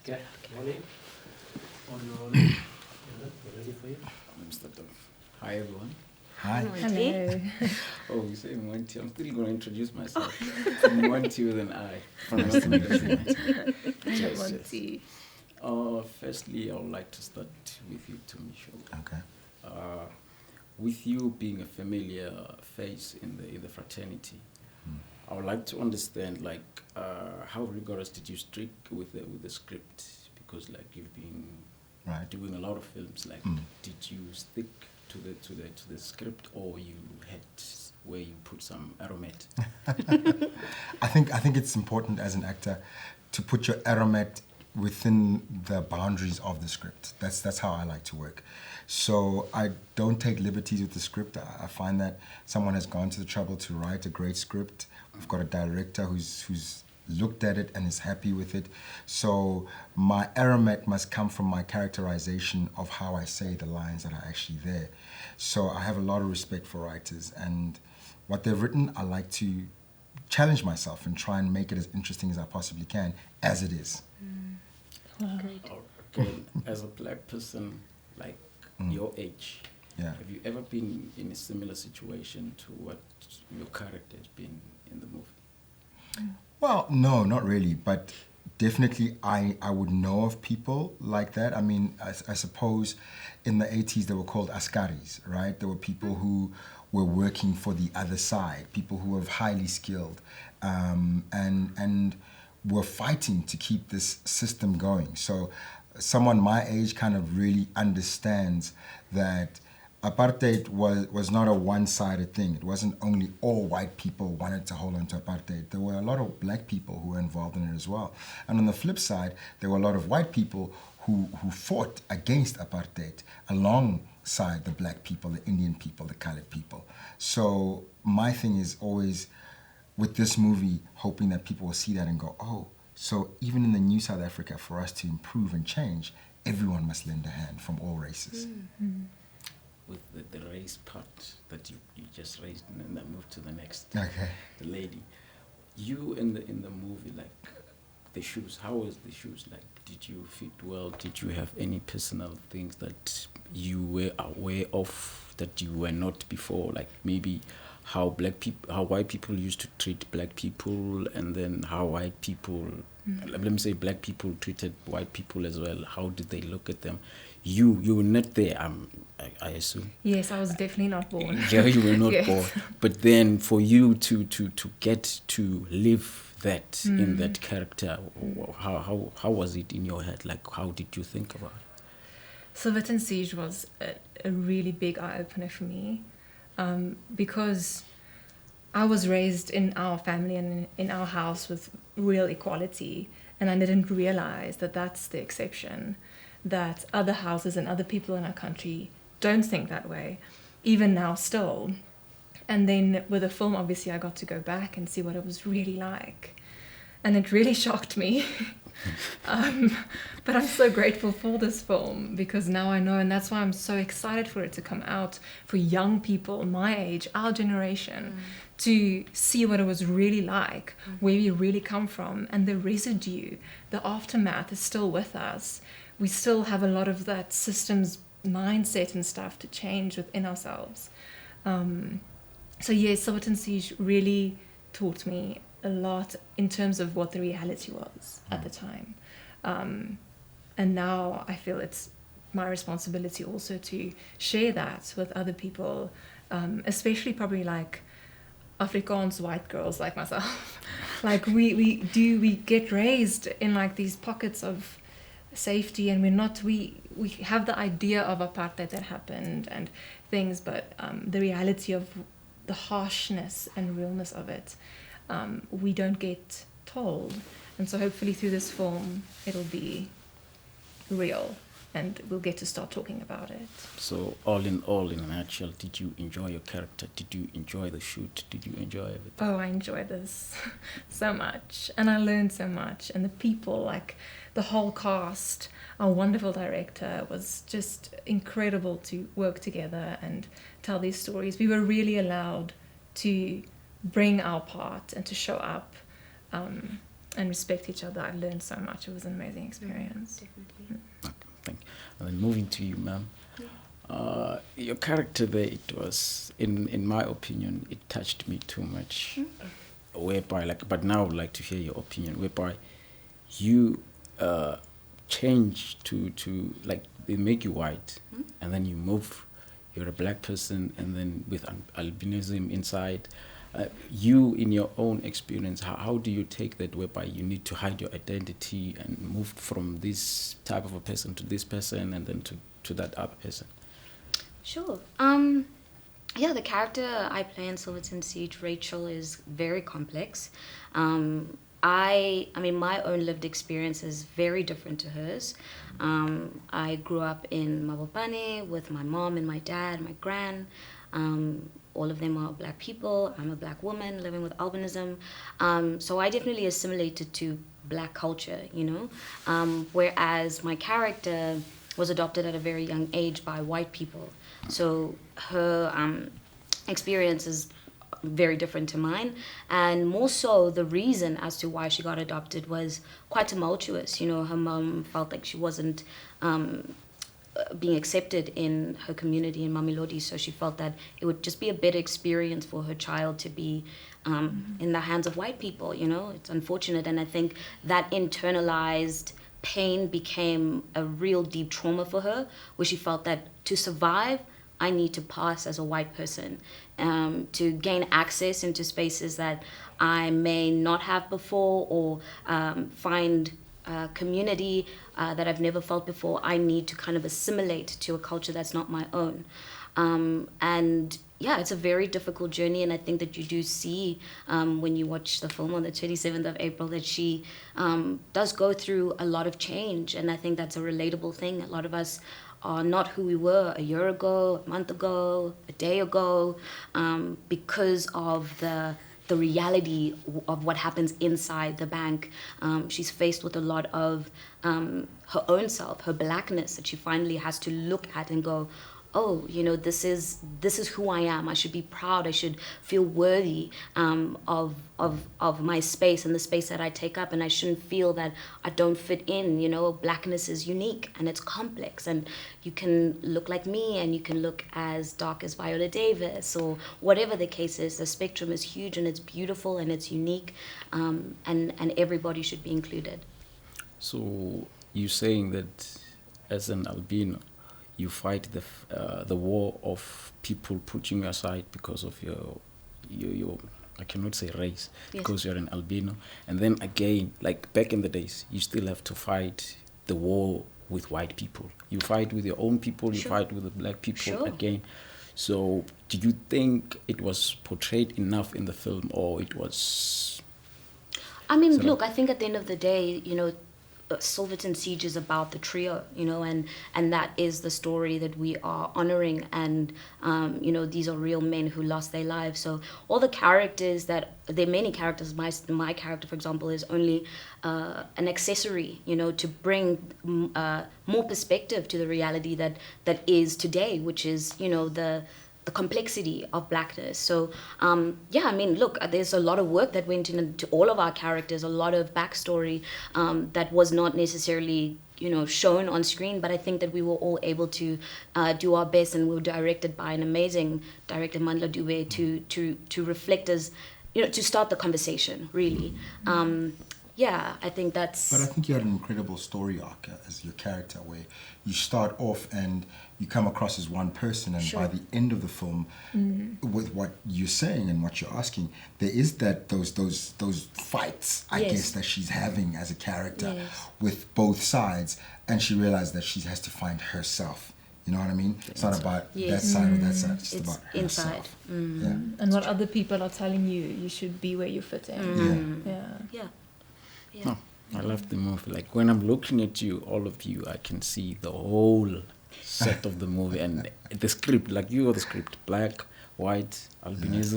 Okay. Morning. Audio rolling. We're ready for you. Let me start off. Hi, everyone. Hi. Hello. Oh, you say Monty. I'm still going to introduce myself. From Monty with an I. From Nice Monty. Firstly, I would like to start with you, Tumisho. Okay. With you being a familiar face in the fraternity, I would like to understand, like, how rigorous did you stick with the script? Because, like, you've been doing a lot of films. Like, did you stick to the script, or you had where you put some aromat? I think it's important as an actor to put your aromat within the boundaries of the script. That's how I like to work. So I don't take liberties with the script. I find that someone has gone to the trouble to write a great script. We've got a director who's looked at it and is happy with it. So my aromat must come from my characterization of how I say the lines that are actually there. So I have a lot of respect for writers, and what they've written, I like to challenge myself and try and make it as interesting as I possibly can, as it is. Wow. Great. Okay, as a black person, like your age, have you ever been in a similar situation to what your character has been in the movie? Well, no, not really, but definitely I would know of people like that. I mean, I suppose in the 80s they were called askaris, right? There were people who were working for the other side, people who were highly skilled, and were fighting to keep this system going. So someone my age kind of really understands that apartheid was not a one-sided thing. It wasn't only all white people wanted to hold on to apartheid. There were a lot of black people who were involved in it as well. And on the flip side, there were a lot of white people who fought against apartheid alongside the black people, the Indian people, the colored people. So my thing is always, with this movie, hoping that people will see that and go, oh, so even in the new South Africa, for us to improve and change, everyone must lend a hand from all races. With the race part that you just raised, and then I move to the next. Okay. The lady. You in the movie, like, the shoes, how was the shoes? Like, did you fit well? Did you have any personal things that you were aware of that you were not before? Like, maybe how white people used to treat black people, and then how white people, let me say black people treated white people as well. How did they look at them? You were not there, I assume. Yes, I was definitely not born. Yeah, you were not Yes. born. But then for you to get to live that in that character, how was it in your head? Like, how did you think about it? Silverton Siege was a really big eye-opener for me, because I was raised in our family and in our house with real equality, and I didn't realize that that's the exception, that other houses and other people in our country don't think that way, even now still. And then with the film, obviously, I got to go back and see what it was really like. And it really shocked me. But I'm so grateful for this film, because now I know, and that's why I'm so excited for it to come out for young people my age, our generation, to see what it was really like, where we really come from, and the residue, the aftermath is still with us. We still have a lot of that systems mindset and stuff to change within ourselves. So yes, Silverton Siege really taught me a lot in terms of what the reality was at the time. And now I feel it's my responsibility also to share that with other people, especially probably like Afrikaans white girls like myself. Like we get raised in like these pockets of safety, and we have the idea of apartheid that happened and things, but the reality of the harshness and realness of it, we don't get told. And so hopefully through this film it'll be real and we'll get to start talking about it. So all in a nutshell, did you enjoy your character? Did you enjoy the shoot? Did you enjoy everything? Oh, I enjoyed this so much, and I learned so much, and the people, like the whole cast, our wonderful director, was just incredible to work together and tell these stories. We were really allowed to bring our part and to show up, and respect each other. I learned so much. It was an amazing experience. Definitely. Okay, thank you. And then moving to you, ma'am. Your character there, it was, in my opinion, it touched me too much. Whereby, like, but now I would like to hear your opinion. Whereby, you change to like they make you white, and then you move. You're a black person, and then with albinism inside. You, in your own experience, how do you take that whereby you need to hide your identity and move from this type of a person to this person and then to that other person? Sure. Yeah, the character I play in Silverton Siege, Rachel, is very complex. I mean, my own lived experience is very different to hers. I grew up in Mabopane with my mom and my dad, my gran. All of them are black people. I'm a black woman living with albinism. So I definitely assimilated to black culture, you know, whereas my character was adopted at a very young age by white people. So her experience is very different to mine, and more so the reason as to why she got adopted was quite tumultuous. You know, her mom felt like she wasn't being accepted in her community in Mamelodi, so she felt that it would just be a better experience for her child to be in the hands of white people. You know, it's unfortunate, and I think that internalized pain became a real deep trauma for her, where she felt that to survive, I need to pass as a white person, to gain access into spaces that I may not have before, or find community that I've never felt before. I need to kind of assimilate to a culture that's not my own. And yeah, it's a very difficult journey, and I think that you do see when you watch the film on the 27th of April that she does go through a lot of change, and I think that's a relatable thing. A lot of us are not who we were a year ago, a month ago, a day ago, because of the reality of what happens inside the bank. She's faced with a lot of her own self, her blackness, that she finally has to look at and go, oh, you know, this is who I am. I should be proud. I should feel worthy of my space and the space that I take up, and I shouldn't feel that I don't fit in. You know, blackness is unique and it's complex, and you can look like me and you can look as dark as Viola Davis or whatever the case is. The spectrum is huge and it's beautiful and it's unique, and everybody should be included. So you're saying that as an albino, you fight the war of people putting you aside because of your I cannot say race, Yes. because you're an albino, and then again, like back in the days, you still have to fight the war with white people. You fight with your own people, you Sure. fight with the black people Sure. again. So do you think it was portrayed enough in the film, or it was? I mean, So- look, I think at the end of the day, you know, Silverton Siege is about the trio, you know, and that is the story that we are honoring. And, you know, these are real men who lost their lives. So all the characters there are many characters. My character, for example, is only an accessory, you know, to bring more perspective to the reality that is today, which is, you know, the complexity of blackness. So yeah, I mean, look, there's a lot of work that went into all of our characters, a lot of backstory that was not necessarily, you know, shown on screen, but I think that we were all able to do our best, and we were directed by an amazing director, Mandla Dube, to reflect as, you know, to start the conversation, really. Yeah, I think that's... But I think you had an incredible story arc as your character, where you start off and you come across as one person, and Sure. by the end of the film, with what you're saying and what you're asking, there is those fights, I Yes. guess, that she's having as a character Yes. with both sides, and she realized that she has to find herself. You know what I mean? It's not about that Yes. side or that side. It's just It's about inside. herself. Yeah. And what other people are telling you, you should be where you fit in. Yeah. Yeah. Yeah. No, I love the movie. Like when I'm looking at you, all of you, I can see the whole set of the movie and the script. Like you are the script, black, white, albinism.